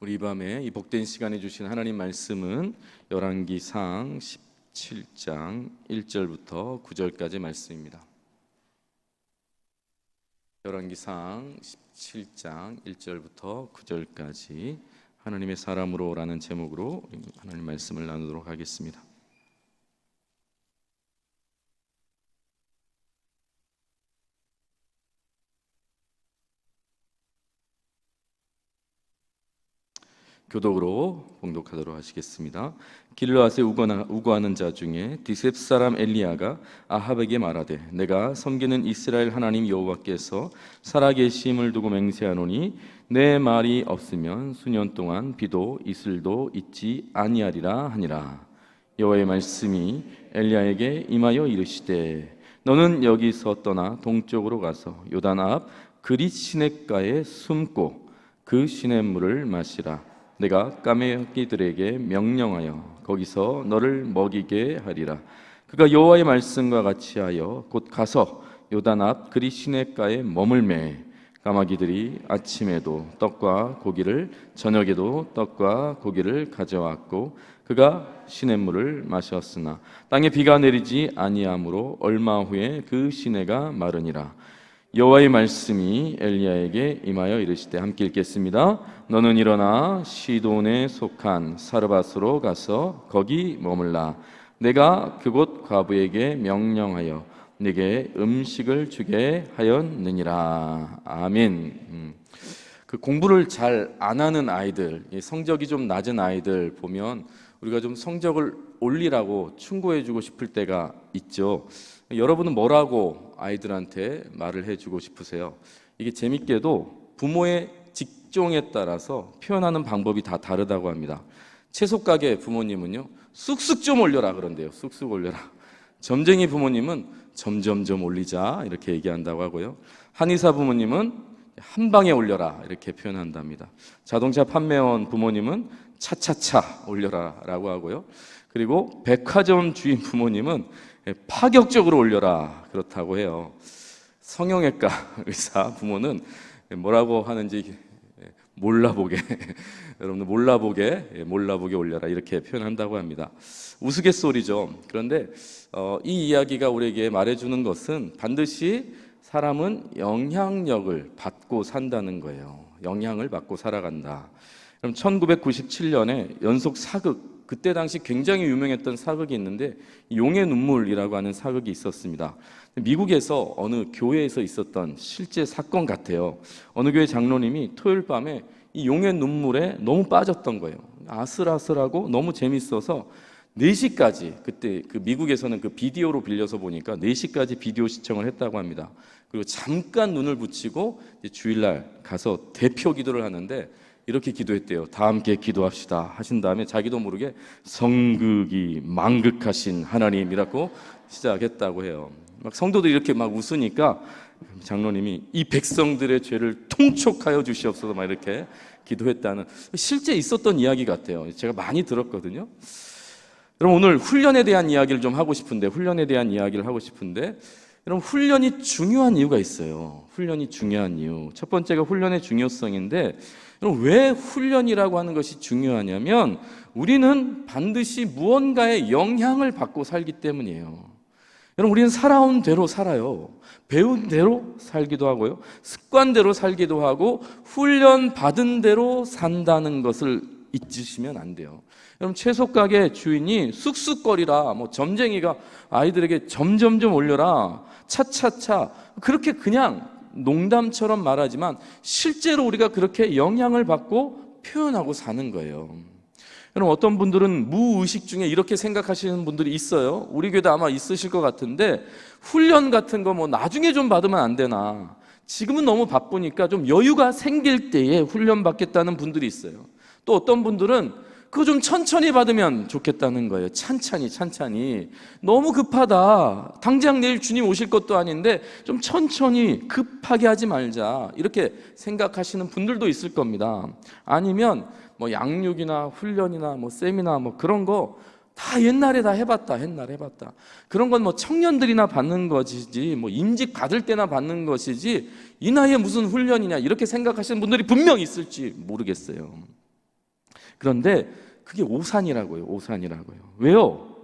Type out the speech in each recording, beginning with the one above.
우리 이 밤에 이 복된 시간에 주신 하나님 말씀은 열왕기상 17장 1절부터 9절까지 말씀입니다. 열왕기상 17장 1절부터 9절까지 하나님의 사람으로라는 제목으로 하나님 말씀을 나누도록 하겠습니다. 교독으로 봉독하도록 하시겠습니다. 길르앗에 우거하는 자 중에 디셉 사람 엘리야가 아합에게 말하되 내가 섬기는 이스라엘 하나님 여호와께서 살아계심을 두고 맹세하노니 내 말이 없으면 수년 동안 비도 이슬도 있지 아니하리라 하니라. 여호와의 말씀이 엘리야에게 임하여 이르시되 너는 여기서 떠나 동쪽으로 가서 요단 앞 그릿 시냇가에 숨고 그 시냇물을 마시라. 내가 까마귀들에게 명령하여 거기서 너를 먹이게 하리라. 그가 여호와의 말씀과 같이 하여 곧 가서 요단 앞 그릿 시냇가에 머물매 까마귀들이 아침에도 떡과 고기를 저녁에도 떡과 고기를 가져왔고 그가 시냇물을 마셨으나 땅에 비가 내리지 아니하므로 얼마 후에 그 시내가 마르니라. 여호와의 말씀이 엘리야에게 임하여 이르시되 함께 읽겠습니다. 너는 일어나 시돈에 속한 사르밧으로 가서 거기 머물라. 내가 그곳 과부에게 명령하여 네게 음식을 주게 하였느니라. 아멘. 그 공부를 잘 안 하는 아이들, 성적이 좀 낮은 아이들 보면 우리가 좀 성적을 올리라고 충고해주고 싶을 때가 있죠. 여러분은 뭐라고 아이들한테 말을 해주고 싶으세요? 이게 재밌게도 부모의 직종에 따라서 표현하는 방법이 다 다르다고 합니다. 채소가게 부모님은요, 쑥쑥 좀 올려라 그런대요. 쑥쑥 올려라. 점쟁이 부모님은 점점점 올리자 이렇게 얘기한다고 하고요. 한의사 부모님은 한 방에 올려라 이렇게 표현한답니다. 자동차 판매원 부모님은 차차차 올려라 라고 하고요. 그리고 백화점 주인 부모님은 파격적으로 올려라 그렇다고 해요. 성형외과 의사 부모는 뭐라고 하는지 몰라보게 여러분들 몰라보게 올려라 이렇게 표현한다고 합니다. 우스갯소리죠. 그런데 이 이야기가 우리에게 말해주는 것은 반드시 사람은 영향력을 받고 산다는 거예요. 영향을 받고 살아간다. 그럼 1997년에 연속 사극, 그때 당시 굉장히 유명했던 사극이 있는데 용의 눈물이라고 하는 사극이 있었습니다. 미국에서 어느 교회에서 있었던 실제 사건 같아요. 어느 교회 장로님이 토요일 밤에 이 용의 눈물에 너무 빠졌던 거예요. 아슬아슬하고 너무 재밌어서 4시까지, 그때 그 미국에서는 그 비디오로 빌려서 보니까 4시까지 비디오 시청을 했다고 합니다. 그리고 잠깐 눈을 붙이고 주일날 가서 대표 기도를 하는데 이렇게 기도했대요. 다 함께 기도합시다 하신 다음에 자기도 모르게 성극이 망극하신 하나님이라고 시작했다고 해요. 막 성도들이 이렇게 막 웃으니까 장로님이 이 백성들의 죄를 통촉하여 주시옵소서 막 이렇게 기도했다는, 실제 있었던 이야기 같아요. 제가 많이 들었거든요. 그럼 오늘 훈련에 대한 이야기를 좀 하고 싶은데, 여러분 훈련이 중요한 이유가 있어요. 훈련이 중요한 이유. 첫 번째가 훈련의 중요성인데, 여러분 왜 훈련이라고 하는 것이 중요하냐면 우리는 반드시 무언가의 영향을 받고 살기 때문이에요. 여러분 우리는 살아온 대로 살아요. 배운 대로 살기도 하고요. 습관대로 살기도 하고 훈련 받은 대로 산다는 것을 잊으시면 안 돼요. 여러분 채소 가게 주인이 쑥쑥거리라, 점쟁이가 아이들에게 점점점 올려라, 차차차 그렇게 그냥 농담처럼 말하지만 실제로 우리가 그렇게 영향을 받고 표현하고 사는 거예요. 여러분 어떤 분들은 무의식 중에 이렇게 생각하시는 분들이 있어요. 우리 교회도 아마 있으실 것 같은데 훈련 같은 거 나중에 좀 받으면 안 되나, 지금은 너무 바쁘니까 좀 여유가 생길 때에 훈련 받겠다는 분들이 있어요. 또 어떤 분들은 그거 좀 천천히 받으면 좋겠다는 거예요. 찬찬히. 너무 급하다. 당장 내일 주님 오실 것도 아닌데 좀 천천히 급하게 하지 말자. 이렇게 생각하시는 분들도 있을 겁니다. 아니면 양육이나 훈련이나 세미나 그런 거 다 옛날에 다 해봤다. 그런 건 청년들이나 받는 것이지 임직 받을 때나 받는 것이지 이 나이에 무슨 훈련이냐 이렇게 생각하시는 분들이 분명히 있을지 모르겠어요. 그런데 그게 오산이라고요. 오산이라고요. 왜요?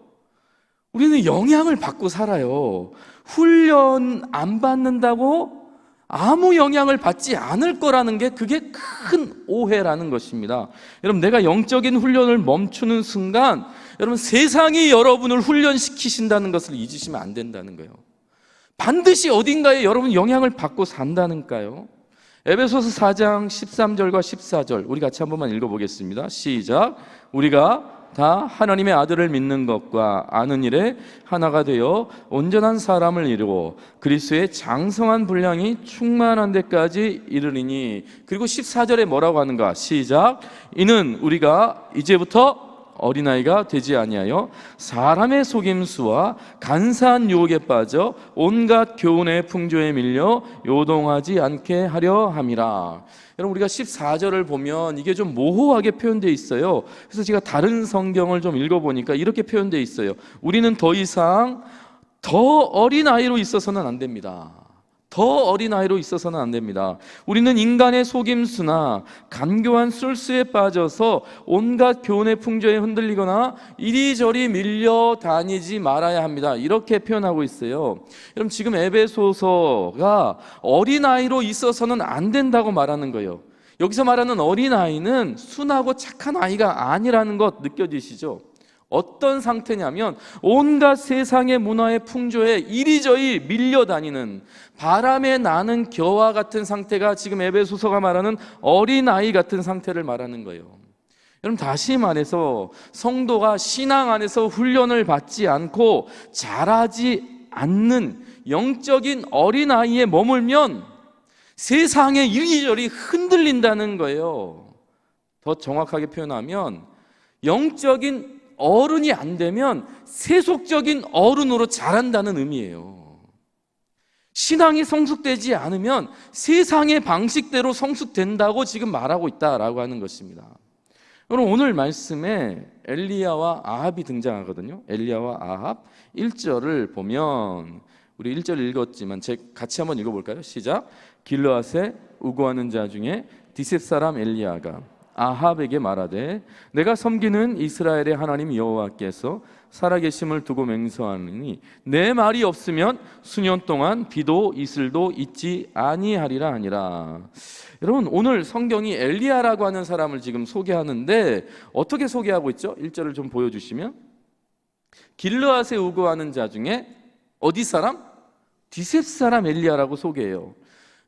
우리는 영향을 받고 살아요. 훈련 안 받는다고 아무 영향을 받지 않을 거라는 게 그게 큰 오해라는 것입니다. 여러분, 내가 영적인 훈련을 멈추는 순간 여러분, 세상이 여러분을 훈련시키신다는 것을 잊으시면 안 된다는 거예요. 반드시 어딘가에 여러분 영향을 받고 산다니까요. 에베소서 4장 13절과 14절 우리 같이 한 번만 읽어보겠습니다. 시작. 우리가 다 하나님의 아들을 믿는 것과 아는 일에 하나가 되어 온전한 사람을 이루고 그리스도의 장성한 분량이 충만한 데까지 이르리니. 그리고 14절에 뭐라고 하는가? 시작. 이는 우리가 이제부터 어린아이가 되지 아니하여 사람의 속임수와 간사한 유혹에 빠져 온갖 교훈의 풍조에 밀려 요동하지 않게 하려 함이라. 여러분, 우리가 14절을 보면 이게 좀 모호하게 표현되어 있어요. 그래서 제가 다른 성경을 좀 읽어보니까 이렇게 표현되어 있어요. 우리는 더 이상 더 어린아이로 있어서는 안 됩니다. 더 어린아이로 있어서는 안 됩니다. 우리는 인간의 속임수나 간교한 술수에 빠져서 온갖 교훈의 풍조에 흔들리거나 이리저리 밀려다니지 말아야 합니다. 이렇게 표현하고 있어요. 여러분, 지금 에베소서가 어린아이로 있어서는 안 된다고 말하는 거예요. 여기서 말하는 어린아이는 순하고 착한 아이가 아니라는 것 느껴지시죠? 어떤 상태냐면 온갖 세상의 문화의 풍조에 이리저리 밀려다니는 바람에 나는 겨와 같은 상태가 지금 에베소서가 말하는 어린아이 같은 상태를 말하는 거예요. 여러분, 다시 말해서 성도가 신앙 안에서 훈련을 받지 않고 자라지 않는 영적인 어린아이에 머물면 세상에 이리저리 흔들린다는 거예요. 더 정확하게 표현하면 영적인 어른이 안 되면 세속적인 어른으로 자란다는 의미예요. 신앙이 성숙되지 않으면 세상의 방식대로 성숙된다고 지금 말하고 있다라고 하는 것입니다. 여러분, 오늘 말씀에 엘리야와 아합이 등장하거든요. 엘리야와 아합 1절을 보면 우리 1절 읽었지만 같이 한번 읽어볼까요? 시작. 길르앗에 우고하는 자 중에 디셉 사람 엘리야가 아합에게 말하되 내가 섬기는 이스라엘의 하나님 여호와께서 살아계심을 두고 맹세하느니 내 말이 없으면 수년 동안 비도 이슬도 있지 아니하리라 하니라. 여러분, 오늘 성경이 엘리야라고 하는 사람을 지금 소개하는데 어떻게 소개하고 있죠? 1절을 좀 보여주시면 길르앗에 우거하는 자 중에 어디 사람? 디셉 사람 엘리야라고 소개해요.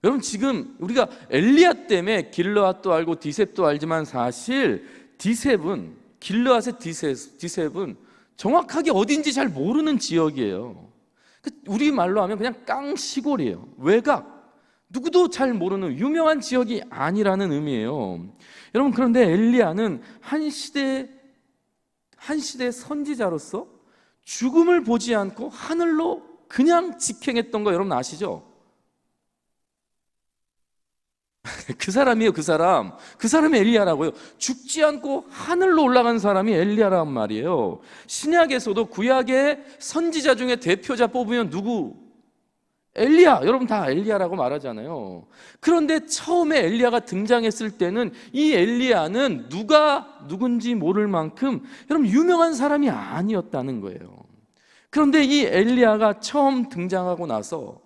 여러분, 지금 우리가 엘리야 때문에 길르앗도 알고 디셉도 알지만 사실 디셉은 길르앗의 디셉은 정확하게 어딘지 잘 모르는 지역이에요. 우리 말로 하면 그냥 깡시골이에요. 외곽, 누구도 잘 모르는 유명한 지역이 아니라는 의미예요. 여러분, 그런데 엘리야는 한 시대 선지자로서 죽음을 보지 않고 하늘로 그냥 직행했던 거 여러분 아시죠? 그 사람이에요. 그 사람이 엘리야라고요. 죽지 않고 하늘로 올라간 사람이 엘리야란 말이에요. 신약에서도 구약의 선지자 중에 대표자 뽑으면 누구? 엘리야. 여러분 다 엘리야라고 말하잖아요. 그런데 처음에 엘리야가 등장했을 때는 이 엘리야는 누군지 모를 만큼 여러분 유명한 사람이 아니었다는 거예요. 그런데 이 엘리야가 처음 등장하고 나서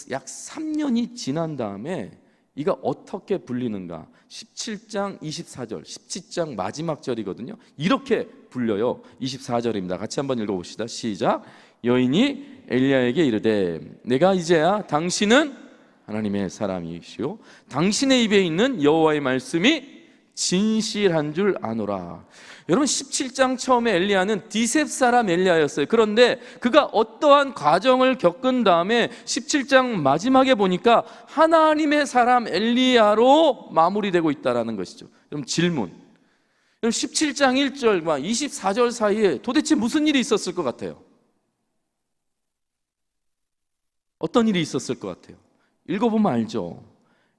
약 3년이 지난 다음에 이가 어떻게 불리는가? 17장 24절, 17장 마지막 절이거든요. 이렇게 불려요. 24절입니다. 같이 한번 읽어봅시다. 시작. 여인이 엘리야에게 이르되 내가 이제야 당신은 하나님의 사람이시오 당신의 입에 있는 여호와의 말씀이 진실한 줄 아노라. 여러분, 17장 처음에 엘리야는 디셉 사람 엘리야였어요. 그런데 그가 어떠한 과정을 겪은 다음에 17장 마지막에 보니까 하나님의 사람 엘리야로 마무리되고 있다는 것이죠. 그럼 질문, 17장 1절과 24절 사이에 도대체 무슨 일이 있었을 것 같아요? 어떤 일이 있었을 것 같아요? 읽어보면 알죠.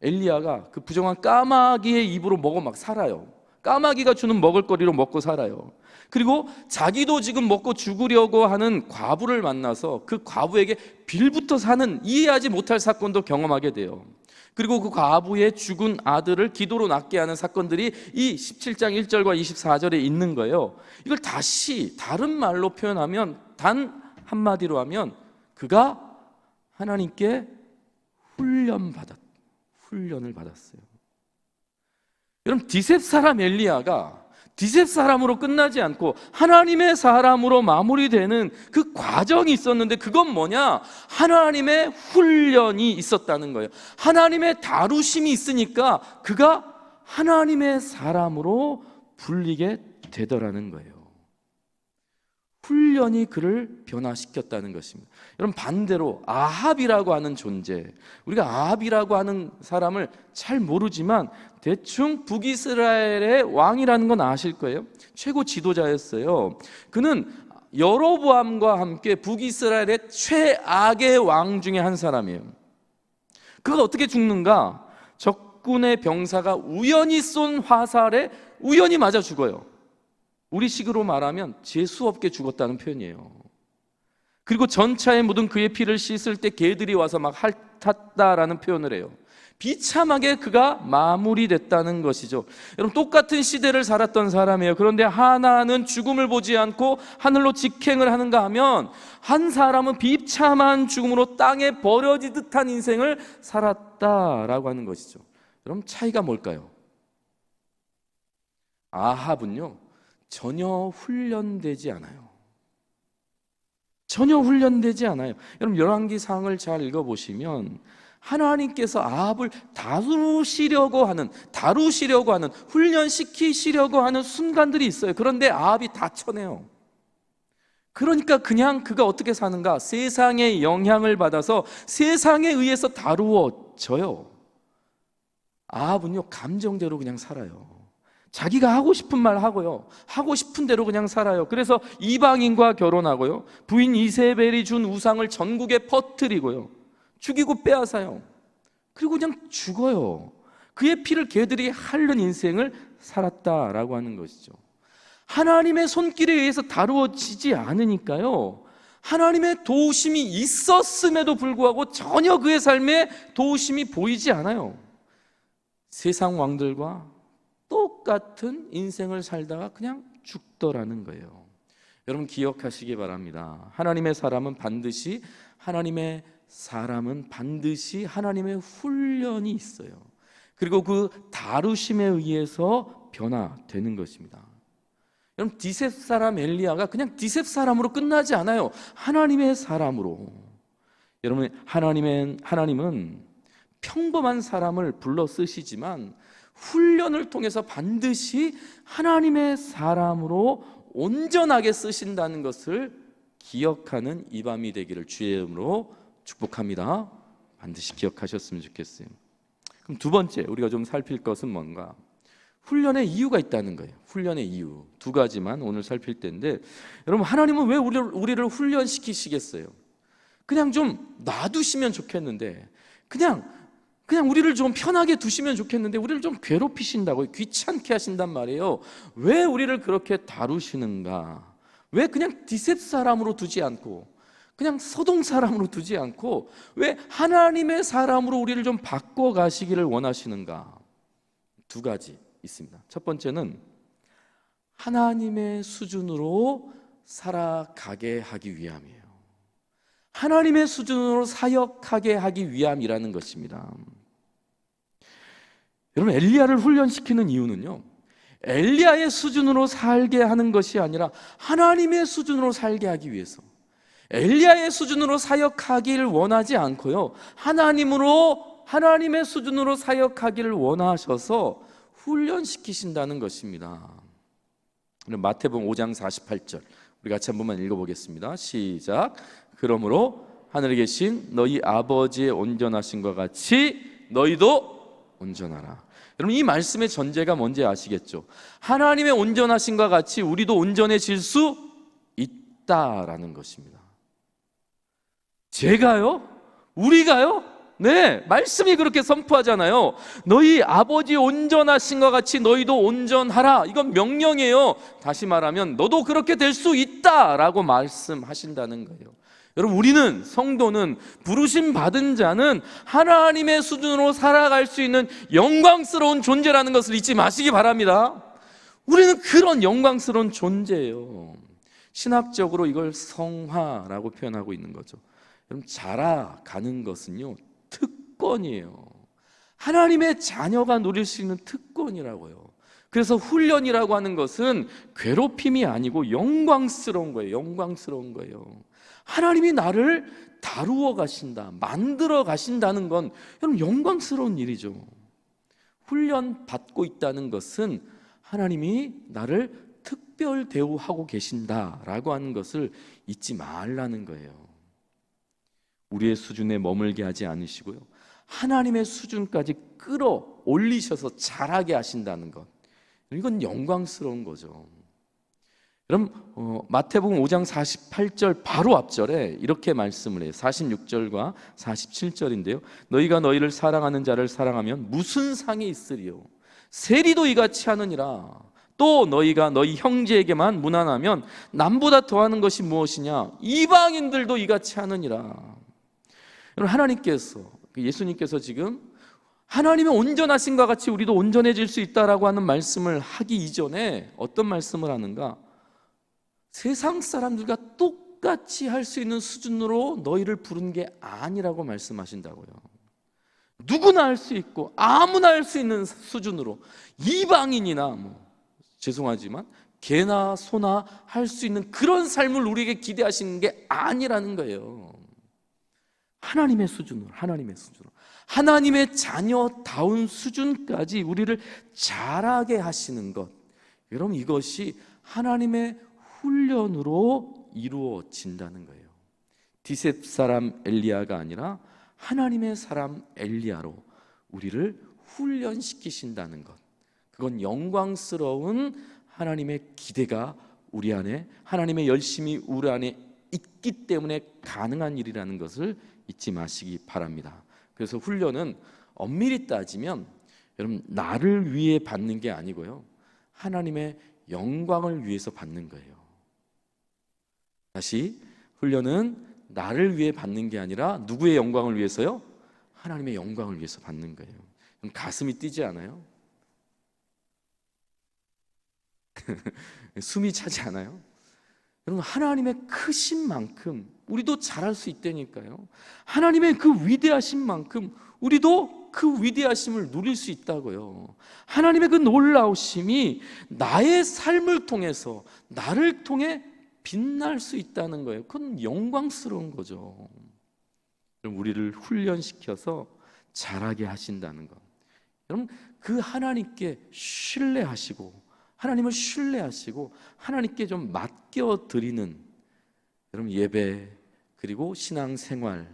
엘리야가 그 부정한 까마귀의 입으로 먹어 막 살아요. 까마귀가 주는 먹을거리로 먹고 살아요. 그리고 자기도 지금 먹고 죽으려고 하는 과부를 만나서 그 과부에게 빌부터 사는 이해하지 못할 사건도 경험하게 돼요. 그리고 그 과부의 죽은 아들을 기도로 낫게 하는 사건들이 이 17장 1절과 24절에 있는 거예요. 이걸 다시 다른 말로 표현하면, 단 한마디로 하면 그가 하나님께 훈련을 받았어요. 여러분, 디셉 사람 엘리야가 디셉 사람으로 끝나지 않고 하나님의 사람으로 마무리되는 그 과정이 있었는데, 그건 뭐냐? 하나님의 훈련이 있었다는 거예요. 하나님의 다루심이 있으니까 그가 하나님의 사람으로 불리게 되더라는 거예요. 훈련이 그를 변화시켰다는 것입니다. 여러분, 반대로 아합이라고 하는 존재, 우리가 아합이라고 하는 사람을 잘 모르지만 대충 북이스라엘의 왕이라는 건 아실 거예요. 최고 지도자였어요. 그는 여로보암과 함께 북이스라엘의 최악의 왕 중에 한 사람이에요. 그가 어떻게 죽는가? 적군의 병사가 우연히 쏜 화살에 우연히 맞아 죽어요. 우리식으로 말하면 재수없게 죽었다는 표현이에요. 그리고 전차에 묻은 그의 피를 씻을 때 개들이 와서 막 핥았다라는 표현을 해요. 비참하게 그가 마무리됐다는 것이죠. 여러분, 똑같은 시대를 살았던 사람이에요. 그런데 하나는 죽음을 보지 않고 하늘로 직행을 하는가 하면, 한 사람은 비참한 죽음으로 땅에 버려지듯 한 인생을 살았다라고 하는 것이죠. 여러분, 차이가 뭘까요? 아합은요, 전혀 훈련되지 않아요. 전혀 훈련되지 않아요. 여러분, 열왕기상을 잘 읽어보시면 하나님께서 아합을 다루시려고 하는, 훈련시키시려고 하는 순간들이 있어요. 그런데 아합이 다 쳐내요. 그러니까 그냥 그가 어떻게 사는가? 세상의 영향을 받아서 세상에 의해서 다루어져요. 아합은요, 감정대로 그냥 살아요. 자기가 하고 싶은 말 하고요, 하고 싶은 대로 그냥 살아요. 그래서 이방인과 결혼하고요, 부인 이세벨이 준 우상을 전국에 퍼뜨리고요, 죽이고 빼앗아요. 그리고 그냥 죽어요. 그의 피를 개들이 핥는 인생을 살았다라고 하는 것이죠. 하나님의 손길에 의해서 다루어지지 않으니까요, 하나님의 도우심이 있었음에도 불구하고 전혀 그의 삶에 도우심이 보이지 않아요. 세상 왕들과 똑같은 인생을 살다가 그냥 죽더라는 거예요. 여러분, 기억하시기 바랍니다. 하나님의 사람은 반드시 하나님의 훈련이 있어요. 그리고 그 다루심에 의해서 변화되는 것입니다. 여러분, 디셉 사람 엘리야가 그냥 디셉 사람으로 끝나지 않아요. 하나님의 사람으로. 여러분, 하나님은 평범한 사람을 불러 쓰시지만 훈련을 통해서 반드시 하나님의 사람으로 온전하게 쓰신다는 것을 기억하는 이 밤이 되기를 주의 이름으로 축복합니다. 반드시 기억하셨으면 좋겠어요. 그럼 두 번째 우리가 좀 살필 것은 뭔가? 훈련의 이유가 있다는 거예요. 훈련의 이유 두 가지만 오늘 살필 텐데, 여러분, 하나님은 왜 우리를 훈련시키시겠어요? 그냥 좀 놔두시면 좋겠는데, 그냥 우리를 좀 편하게 두시면 좋겠는데 우리를 좀 괴롭히신다고요. 귀찮게 하신단 말이에요. 왜 우리를 그렇게 다루시는가? 왜 그냥 디셉 사람으로 두지 않고, 그냥 서동 사람으로 두지 않고, 왜 하나님의 사람으로 우리를 좀 바꿔가시기를 원하시는가? 두 가지 있습니다. 첫 번째는 하나님의 수준으로 살아가게 하기 위함이에요. 하나님의 수준으로 사역하게 하기 위함이라는 것입니다. 여러분, 엘리야를 훈련시키는 이유는요, 엘리야의 수준으로 살게 하는 것이 아니라 하나님의 수준으로 살게 하기 위해서, 엘리야의 수준으로 사역하기를 원하지 않고요, 하나님의 수준으로 사역하기를 원하셔서 훈련시키신다는 것입니다. 마태복음 5장 48절 우리 같이 한 번만 읽어보겠습니다. 시작. 그러므로 하늘에 계신 너희 아버지의 온전하심과 같이 너희도 온전하라. 여러분, 이 말씀의 전제가 뭔지 아시겠죠? 하나님의 온전하심과 같이 우리도 온전해질 수 있다라는 것입니다. 제가요? 우리가요? 네, 말씀이 그렇게 선포하잖아요. 너희 아버지 온전하신과 같이 너희도 온전하라. 이건 명령이에요. 다시 말하면 너도 그렇게 될 수 있다라고 말씀하신다는 거예요. 여러분, 우리는, 성도는, 부르심 받은 자는 하나님의 수준으로 살아갈 수 있는 영광스러운 존재라는 것을 잊지 마시기 바랍니다. 우리는 그런 영광스러운 존재예요. 신학적으로 이걸 성화라고 표현하고 있는 거죠. 여러분, 자라가는 것은요, 특권이에요. 하나님의 자녀가 누릴 수 있는 특권이라고요. 그래서 훈련이라고 하는 것은 괴롭힘이 아니고 영광스러운 거예요. 영광스러운 거예요. 하나님이 나를 다루어 가신다, 만들어 가신다는 건 여러분 영광스러운 일이죠. 훈련 받고 있다는 것은 하나님이 나를 특별 대우하고 계신다라고 하는 것을 잊지 말라는 거예요. 우리의 수준에 머물게 하지 않으시고요, 하나님의 수준까지 끌어올리셔서 자라게 하신다는 것, 이건 영광스러운 거죠. 그럼 마태복음 5장 48절 바로 앞절에 이렇게 말씀을 해요. 46절과 47절인데요. 너희가 너희를 사랑하는 자를 사랑하면 무슨 상이 있으리요? 세리도 이같이 하느니라. 또 너희가 너희 형제에게만 무난하면 남보다 더하는 것이 무엇이냐? 이방인들도 이같이 하느니라. 여러분, 하나님께서, 예수님께서 지금 하나님의 온전하신과 같이 우리도 온전해질 수 있다라고 하는 말씀을 하기 이전에 어떤 말씀을 하는가? 세상 사람들과 똑같이 할 수 있는 수준으로 너희를 부른 게 아니라고 말씀하신다고요. 누구나 할 수 있고 아무나 할 수 있는 수준으로, 이방인이나 죄송하지만 개나 소나 할 수 있는 그런 삶을 우리에게 기대하시는 게 아니라는 거예요. 하나님의 수준으로, 하나님의 수준으로, 하나님의 자녀다운 수준까지 우리를 자라게 하시는 것, 여러분, 이것이 하나님의 훈련으로 이루어진다는 거예요. 디셉 사람 엘리야가 아니라 하나님의 사람 엘리야로 우리를 훈련시키신다는 것, 그건 영광스러운 하나님의 기대가 우리 안에, 하나님의 열심이 우리 안에 있기 때문에 가능한 일이라는 것을 잊지 마시기 바랍니다. 그래서 훈련은 엄밀히 따지면 여러분, 나를 위해 받는 게 아니고요, 하나님의 영광을 위해서 받는 거예요. 다시, 훈련은 나를 위해 받는 게 아니라 누구의 영광을 위해서요? 하나님의 영광을 위해서 받는 거예요. 가슴이 뛰지 않아요? 숨이 차지 않아요? 여러분, 하나님의 크신 만큼 우리도 잘할 수 있다니까요. 하나님의 그 위대하신 만큼 우리도 그 위대하심을 누릴 수 있다고요. 하나님의 그 놀라우심이 나의 삶을 통해서, 나를 통해 빛날 수 있다는 거예요. 그건 영광스러운 거죠. 우리를 훈련시켜서 자라게 하신다는 것, 여러분, 그 하나님께 신뢰하시고, 하나님을 신뢰하시고 하나님께 좀 맡겨드리는 여러분 예배 그리고 신앙생활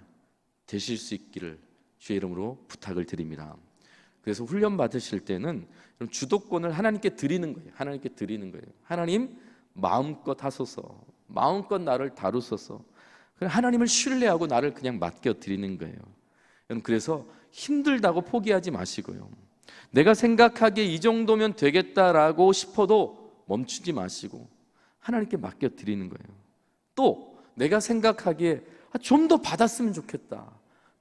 되실 수 있기를 주의 이름으로 부탁을 드립니다. 그래서 훈련 받으실 때는 주도권을 하나님께 드리는 거예요. 하나님께 드리는 거예요. 하나님, 마음껏 하소서, 마음껏 나를 다루소서. 하나님을 신뢰하고 나를 그냥 맡겨드리는 거예요. 그래서 힘들다고 포기하지 마시고요, 내가 생각하기에 이 정도면 되겠다라고 싶어도 멈추지 마시고 하나님께 맡겨드리는 거예요. 또 내가 생각하기에 좀 더 받았으면 좋겠다,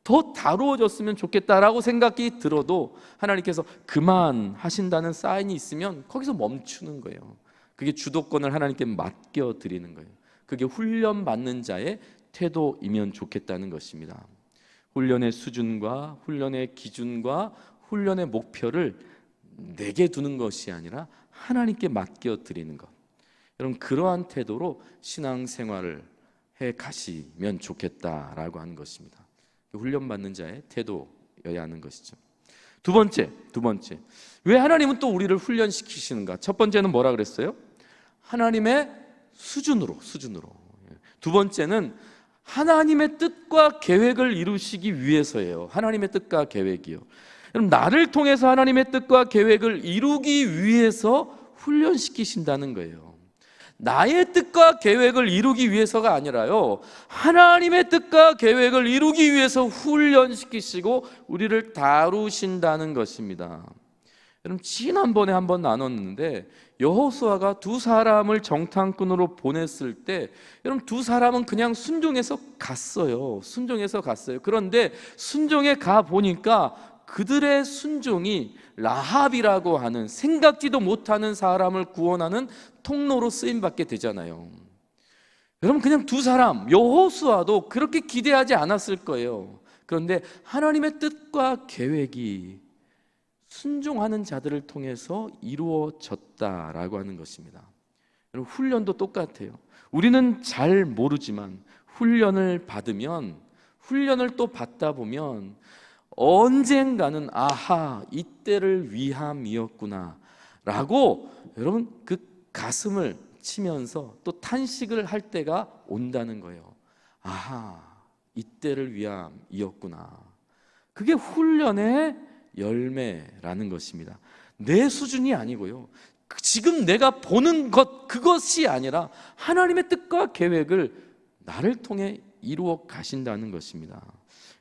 더 다루어졌으면 좋겠다라고 생각이 들어도 하나님께서 그만하신다는 사인이 있으면 거기서 멈추는 거예요. 그게 주도권을 하나님께 맡겨드리는 거예요. 그게 훈련받는 자의 태도이면 좋겠다는 것입니다. 훈련의 수준과 훈련의 기준과 훈련의 목표를 내게 두는 것이 아니라 하나님께 맡겨드리는 것, 여러분, 그러한 태도로 신앙생활을 해 가시면 좋겠다라고 하는 것입니다. 훈련받는 자의 태도여야 하는 것이죠. 두 번째, 왜 하나님은 또 우리를 훈련시키시는가? 첫 번째는 뭐라 그랬어요? 하나님의 수준으로. 두 번째는 하나님의 뜻과 계획을 이루시기 위해서예요. 하나님의 뜻과 계획이요. 그럼 나를 통해서 하나님의 뜻과 계획을 이루기 위해서 훈련시키신다는 거예요. 나의 뜻과 계획을 이루기 위해서가 아니라요, 하나님의 뜻과 계획을 이루기 위해서 훈련시키시고 우리를 다루신다는 것입니다. 여러분 지난번에 한번 나눴는데 여호수아가 두 사람을 정탐꾼으로 보냈을 때 여러분 두 사람은 그냥 순종해서 갔어요. 순종해서 갔어요. 그런데 순종해 가 보니까 그들의 순종이 라합이라고 하는 생각지도 못하는 사람을 구원하는 통로로 쓰임 받게 되잖아요. 여러분 그냥 두 사람, 여호수아도 그렇게 기대하지 않았을 거예요. 그런데 하나님의 뜻과 계획이 순종하는 자들을 통해서 이루어졌다라고 하는 것입니다. 여러분 훈련도 똑같아요. 우리는 잘 모르지만 훈련을 받으면, 훈련을 또 받다 보면 언젠가는 아하, 이때를 위함이었구나 라고 여러분 그 가슴을 치면서 또 탄식을 할 때가 온다는 거예요. 아하, 이때를 위함이었구나. 그게 훈련의 열매라는 것입니다. 내 수준이 아니고요, 지금 내가 보는 것, 그것이 아니라 하나님의 뜻과 계획을 나를 통해 이루어 가신다는 것입니다.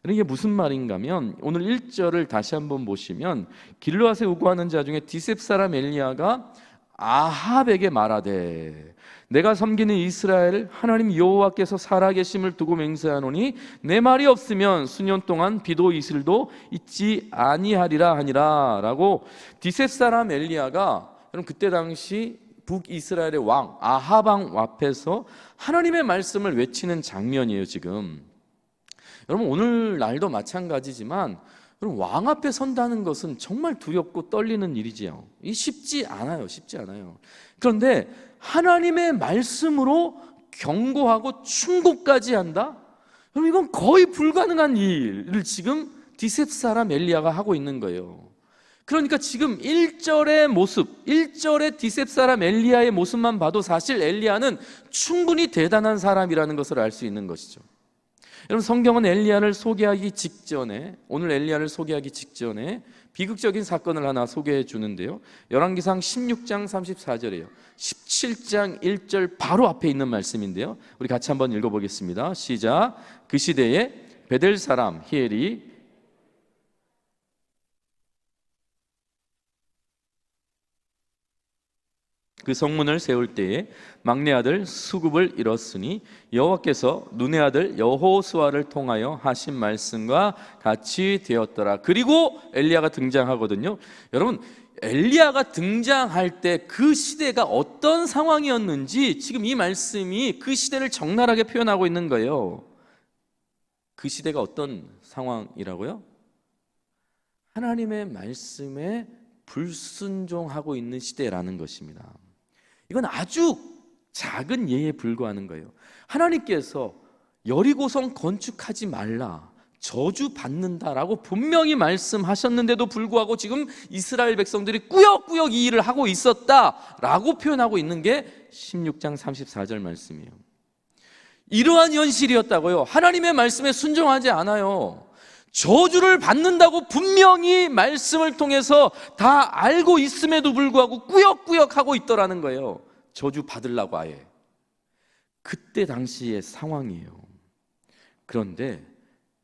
이게 무슨 말인가 하면 오늘 1절을 다시 한번 보시면 길르앗에 우거하는 자 중에 디셉 사람 엘리야가 아합에게 말하되 내가 섬기는 이스라엘 하나님 여호와께서 살아계심을 두고 맹세하노니 내 말이 없으면 수년 동안 비도 이슬도 있지 아니하리라 하니라 라고 디셉 사람 엘리야가 그때 당시 북이스라엘의 왕 아합 왕 앞에서 하나님의 말씀을 외치는 장면이에요. 지금 여러분 오늘날도 마찬가지지만 여러분 왕 앞에 선다는 것은 정말 두렵고 떨리는 일이지요. 이 쉽지 않아요. 쉽지 않아요. 그런데 하나님의 말씀으로 경고하고 충고까지 한다? 여러분 이건 거의 불가능한 일을 지금 디셉 사람 엘리야가 하고 있는 거예요. 그러니까 지금 1절의 모습, 1절의 디셉 사람 엘리야의 모습만 봐도 사실 엘리야는 충분히 대단한 사람이라는 것을 알 수 있는 것이죠. 여러분 성경은 엘리야를 소개하기 직전에, 오늘 엘리야를 소개하기 직전에 비극적인 사건을 하나 소개해 주는데요, 열왕기상 16장 34절이에요 17장 1절 바로 앞에 있는 말씀인데요, 우리 같이 한번 읽어보겠습니다. 시작. 그 시대에 베델 사람 히엘이 그 성문을 세울 때에 막내 아들 수굽을 잃었으니 여호와께서 눈의 아들 여호수아를 통하여 하신 말씀과 같이 되었더라. 그리고 엘리야가 등장하거든요. 여러분 엘리야가 등장할 때 그 시대가 어떤 상황이었는지 지금 이 말씀이 그 시대를 적나라하게 표현하고 있는 거예요. 그 시대가 어떤 상황이라고요? 하나님의 말씀에 불순종하고 있는 시대라는 것입니다. 이건 아주 작은 예에 불과하는 거예요. 하나님께서 여리고성 건축하지 말라, 저주 받는다라고 분명히 말씀하셨는데도 불구하고 지금 이스라엘 백성들이 꾸역꾸역 이 일을 하고 있었다라고 표현하고 있는 게 16장 34절 말씀이에요. 이러한 현실이었다고요. 하나님의 말씀에 순종하지 않아요. 저주를 받는다고 분명히 말씀을 통해서 다 알고 있음에도 불구하고 꾸역꾸역 하고 있더라는 거예요. 저주 받으려고 아예. 그때 당시의 상황이에요. 그런데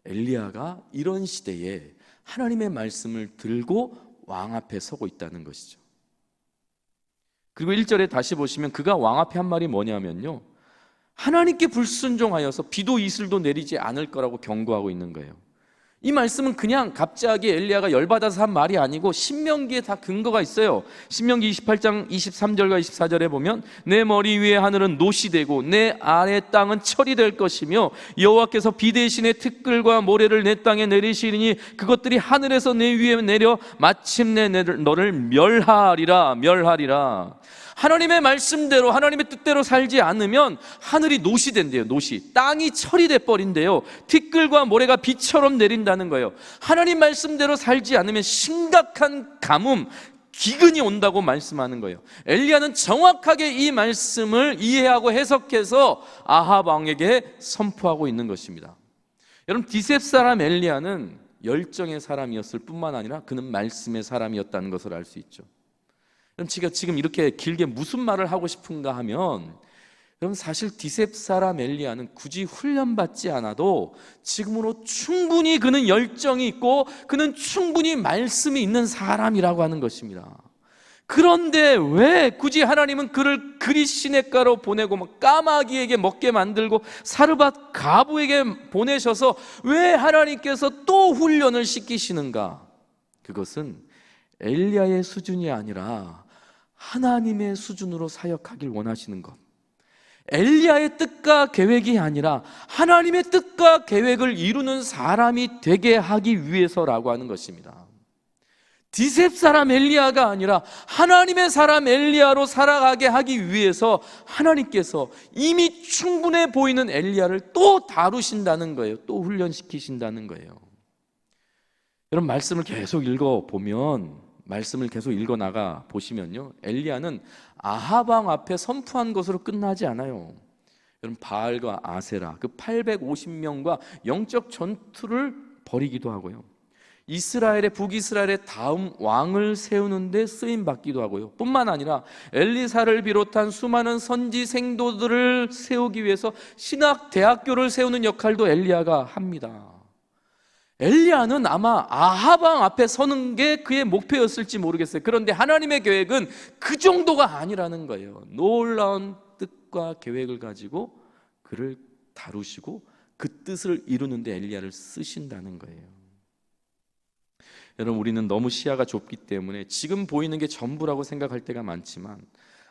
엘리야가 이런 시대에 하나님의 말씀을 들고 왕 앞에 서고 있다는 것이죠. 그리고 1절에 다시 보시면 그가 왕 앞에 한 말이 뭐냐면요, 하나님께 불순종하여서 비도 이슬도 내리지 않을 거라고 경고하고 있는 거예요. 이 말씀은 그냥 갑자기 엘리야가 열받아서 한 말이 아니고 신명기에 다 근거가 있어요. 신명기 28장 23절과 24절에 보면 내 머리 위에 하늘은 노시 되고 내 아래 땅은 철이 될 것이며 여호와께서 비 대신에 티끌과 모래를 내 땅에 내리시리니 그것들이 하늘에서 내 위에 내려 마침내 너를 멸하리라. 하나님의 말씀대로 하나님의 뜻대로 살지 않으면 하늘이 노시 된대요. 노시, 땅이 철이 돼버린대요. 티끌과 모래가 비처럼 내린다는 거예요. 하나님 말씀대로 살지 않으면 심각한 가뭄, 기근이 온다고 말씀하는 거예요. 엘리야는 정확하게 이 말씀을 이해하고 해석해서 아합 왕에게 선포하고 있는 것입니다. 여러분 디셉 사람 엘리야는 열정의 사람이었을 뿐만 아니라 그는 말씀의 사람이었다는 것을 알 수 있죠. 그럼 제가 지금 이렇게 길게 무슨 말을 하고 싶은가 하면, 그럼 사실 디셉 사람 엘리야는 굳이 훈련받지 않아도 지금으로 충분히 그는 열정이 있고 그는 충분히 말씀이 있는 사람이라고 하는 것입니다. 그런데 왜 굳이 하나님은 그를 그리 시냇가로 보내고 까마귀에게 먹게 만들고 사르밧 가부에게 보내셔서 왜 하나님께서 또 훈련을 시키시는가? 그것은 엘리야의 수준이 아니라 하나님의 수준으로 사역하길 원하시는 것, 엘리야의 뜻과 계획이 아니라 하나님의 뜻과 계획을 이루는 사람이 되게 하기 위해서라고 하는 것입니다. 디셉 사람 엘리야가 아니라 하나님의 사람 엘리야로 살아가게 하기 위해서 하나님께서 이미 충분해 보이는 엘리야를 또 다루신다는 거예요. 또 훈련시키신다는 거예요. 여러분, 말씀을 계속 읽어보면, 말씀을 계속 읽어나가 보시면요, 엘리야는 아합 왕 앞에 선포한 것으로 끝나지 않아요. 여러분, 바알과 아세라 그 850명과 영적 전투를 벌이기도 하고요, 이스라엘의 북이스라엘의 다음 왕을 세우는데 쓰임 받기도 하고요, 뿐만 아니라 엘리사를 비롯한 수많은 선지 생도들을 세우기 위해서 신학 대학교를 세우는 역할도 엘리야가 합니다. 엘리야는 아마 아합 왕 앞에 서는 게 그의 목표였을지 모르겠어요. 그런데 하나님의 계획은 그 정도가 아니라는 거예요. 놀라운 뜻과 계획을 가지고 그를 다루시고 그 뜻을 이루는데 엘리야를 쓰신다는 거예요. 여러분, 우리는 너무 시야가 좁기 때문에 지금 보이는 게 전부라고 생각할 때가 많지만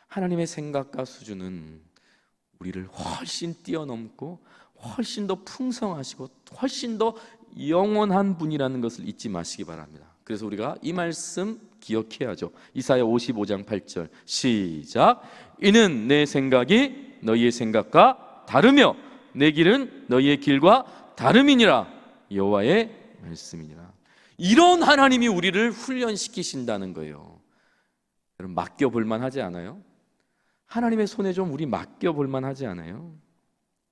하나님의 생각과 수준은 우리를 훨씬 뛰어넘고 훨씬 더 풍성하시고 훨씬 더 영원한 분이라는 것을 잊지 마시기 바랍니다. 그래서 우리가 이 말씀 기억해야죠. 이사야 55장 8절 시작. 이는 내 생각이 너희의 생각과 다르며 내 길은 너희의 길과 다름이니라. 여호와의 말씀이니라. 이런 하나님이 우리를 훈련시키신다는 거예요. 여러분, 맡겨볼 만하지 않아요? 하나님의 손에 좀 우리 맡겨볼 만하지 않아요?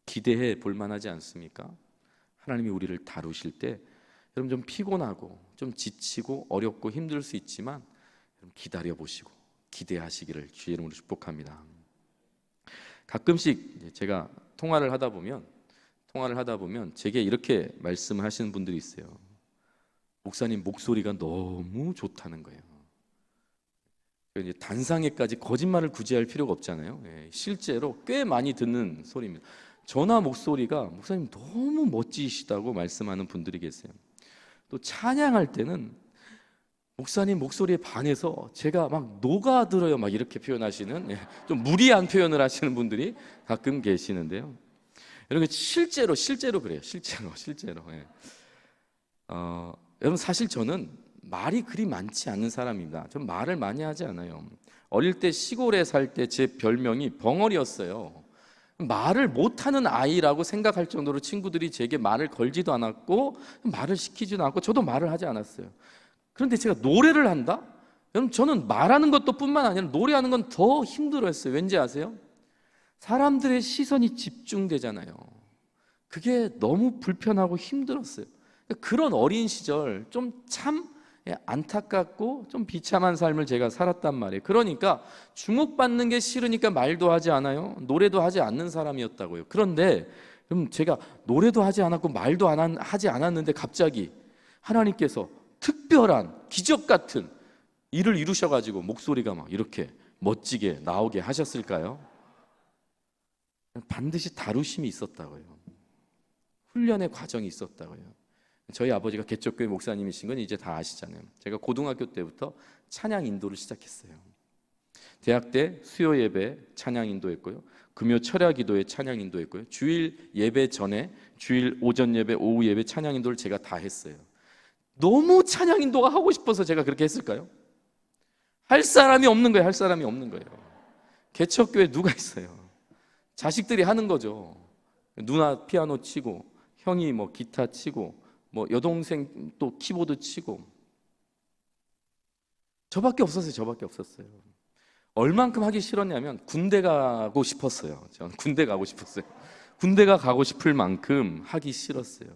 기대해 볼 만하지 않습니까? 하나님이 우리를 다루실 때 여러분, 좀 피곤하고 좀 지치고 어렵고 힘들 수 있지만 여러분, 기다려보시고 기대하시기를 주의 이름으로 축복합니다. 가끔씩 제가 통화를 하다 보면 제게 이렇게 말씀을 하시는 분들이 있어요. 목사님 목소리가 너무 좋다는 거예요. 이제 단상에까지 거짓말을 굳이 할 필요가 없잖아요. 실제로 꽤 많이 듣는 소리입니다. 전화 목소리가 목사님 너무 멋지시다고 말씀하는 분들이 계세요. 또 찬양할 때는 목사님 목소리에 반해서 제가 막 녹아들어요, 막 이렇게 표현하시는, 좀 무리한 표현을 하시는 분들이 가끔 계시는데요. 여러분, 실제로 그래요. 실제로. 여러분, 사실 저는 말이 그리 많지 않은 사람입니다. 전 말을 많이 하지 않아요. 어릴 때 시골에 살 때 제 별명이 벙어리였어요. 말을 못하는 아이라고 생각할 정도로 친구들이 제게 말을 걸지도 않았고 말을 시키지도 않고 저도 말을 하지 않았어요. 그런데 제가 노래를 한다? 여러분, 저는 말하는 것도 뿐만 아니라 노래하는 건 더 힘들어했어요. 왠지 아세요? 사람들의 시선이 집중되잖아요. 그게 너무 불편하고 힘들었어요. 그런 어린 시절 좀 참 안타깝고 좀 비참한 삶을 제가 살았단 말이에요. 그러니까 주목받는 게 싫으니까 말도 하지 않아요. 노래도 하지 않는 사람이었다고요. 그런데 그럼 제가 노래도 하지 않았고 말도 하지 않았는데 갑자기 하나님께서 특별한 기적 같은 일을 이루셔가지고 목소리가 막 이렇게 멋지게 나오게 하셨을까요? 반드시 다루심이 있었다고요. 훈련의 과정이 있었다고요. 저희 아버지가 개척교회 목사님이신 건 이제 다 아시잖아요. 제가 고등학교 때부터 찬양 인도를 시작했어요. 대학 때 수요 예배 찬양 인도했고요, 금요 철야 기도에 찬양 인도했고요, 주일 예배 전에 주일 오전 예배 오후 예배 찬양 인도를 제가 다 했어요. 너무 찬양 인도가 하고 싶어서 제가 그렇게 했을까요? 할 사람이 없는 거예요. 개척교회 누가 있어요? 자식들이 하는 거죠. 누나 피아노 치고 형이 뭐 기타 치고 뭐 여동생 또 키보드 치고 저밖에 없었어요. 얼만큼 하기 싫었냐면 군대 가고 싶었어요. 저는 군대 가고 싶을 만큼 하기 싫었어요.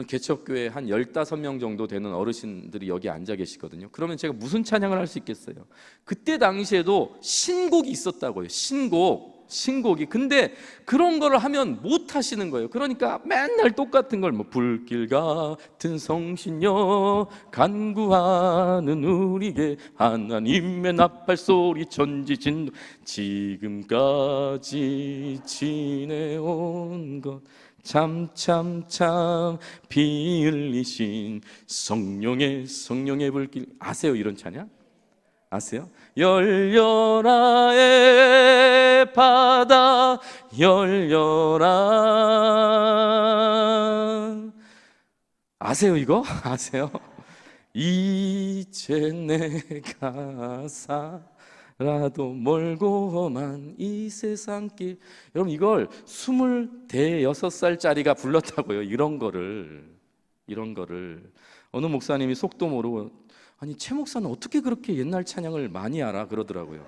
개척교회 한 15명 정도 되는 어르신들이 여기 앉아 계시거든요. 그러면 제가 무슨 찬양을 할 수 있겠어요? 그때 당시에도 신곡이 있었다고요. 신곡. 신곡이. 근데 그런 거를 하면 못 하시는 거예요. 그러니까 맨날 똑같은 걸, 뭐 불길 같은 성신여 간구하는 우리에게 하나님의 나팔 소리 전지진도 지금까지 지내온 것 참 피 흘리신 성령의 불길. 아세요 이런 찬양? 아세요? 열려라 에 바다 열려라. 아세요 이거? 아세요? 이제 내가 살아도 멀고만 이 세상길. 여러분 이걸 26살짜리가 불렀다고요. 이런 거를 어느 목사님이 속도 모르고, 아니 최 목사는 어떻게 그렇게 옛날 찬양을 많이 알아? 그러더라고요.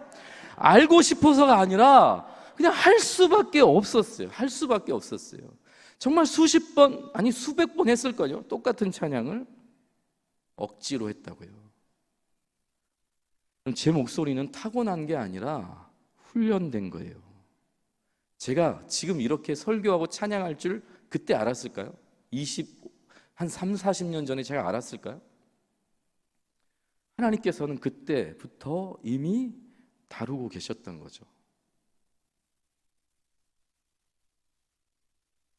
알고 싶어서가 아니라 그냥 할 수밖에 없었어요. 할 수밖에 없었어요. 정말 수십 번, 아니 수백 번 했을걸요. 똑같은 찬양을 억지로 했다고요. 그럼 제 목소리는 타고난 게 아니라 훈련된 거예요. 제가 지금 이렇게 설교하고 찬양할 줄 그때 알았을까요? 한 3, 40년 전에 제가 알았을까요? 하나님께서는 그때부터 이미 다루고 계셨던 거죠.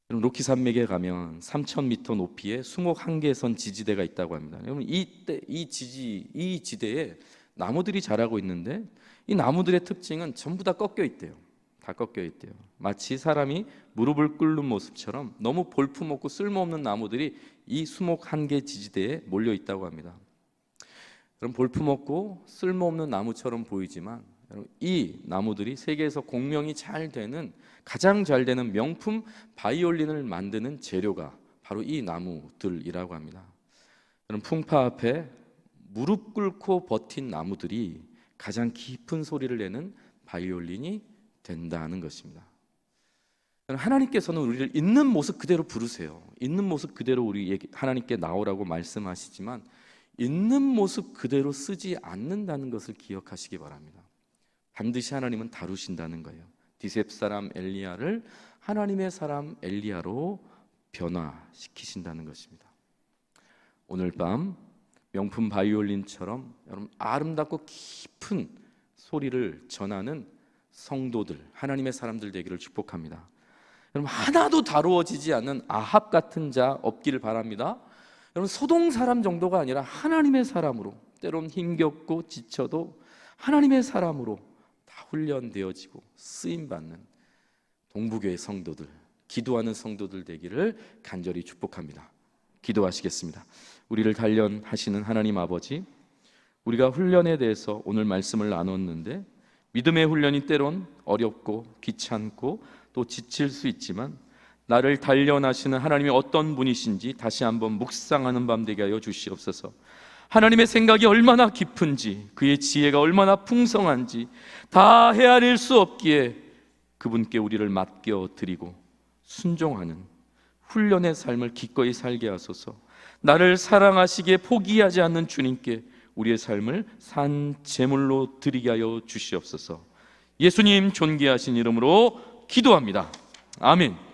로키 산맥에 가면 3,000m 높이의 수목 한계선 지지대가 있다고 합니다. 여러분 이 지대에 나무들이 자라고 있는데 이 나무들의 특징은 전부 다 꺾여 있대요. 다 꺾여 있대요. 마치 사람이 무릎을 꿇는 모습처럼 너무 볼품없고 쓸모없는 나무들이 이 수목 한계 지지대에 몰려 있다고 합니다. 그럼 볼품없고 쓸모없는 나무처럼 보이지만 이 나무들이 세계에서 공명이 잘 되는, 가장 잘 되는 명품 바이올린을 만드는 재료가 바로 이 나무들이라고 합니다. 그럼 풍파 앞에 무릎 꿇고 버틴 나무들이 가장 깊은 소리를 내는 바이올린이 된다는 것입니다. 하나님께서는 우리를 있는 모습 그대로 부르세요. 있는 모습 그대로 우리에게 하나님께 나오라고 말씀하시지만 있는 모습 그대로 쓰지 않는다는 것을 기억하시기 바랍니다. 반드시 하나님은 다루신다는 거예요. 디셉 사람 엘리야를 하나님의 사람 엘리야로 변화시키신다는 것입니다. 오늘 밤 명품 바이올린처럼 여러분 아름답고 깊은 소리를 전하는 성도들, 하나님의 사람들 되기를 축복합니다. 여러분 하나도 다루어지지 않는 아합 같은 자 없기를 바랍니다. 여러분 소동 사람 정도가 아니라 하나님의 사람으로, 때론 힘겹고 지쳐도 하나님의 사람으로 다 훈련되어지고 쓰임받는 동부교회 성도들, 기도하는 성도들 되기를 간절히 축복합니다. 기도하시겠습니다. 우리를 단련하시는 하나님 아버지, 우리가 훈련에 대해서 오늘 말씀을 나눴는데 믿음의 훈련이 때론 어렵고 귀찮고 또 지칠 수 있지만 나를 단련하시는 하나님이 어떤 분이신지 다시 한번 묵상하는 밤 되게 하여 주시옵소서. 하나님의 생각이 얼마나 깊은지, 그의 지혜가 얼마나 풍성한지 다 헤아릴 수 없기에 그분께 우리를 맡겨드리고 순종하는 훈련의 삶을 기꺼이 살게 하소서. 나를 사랑하시기에 포기하지 않는 주님께 우리의 삶을 산 제물로 드리게 하여 주시옵소서. 예수님 존귀하신 이름으로 기도합니다. 아멘.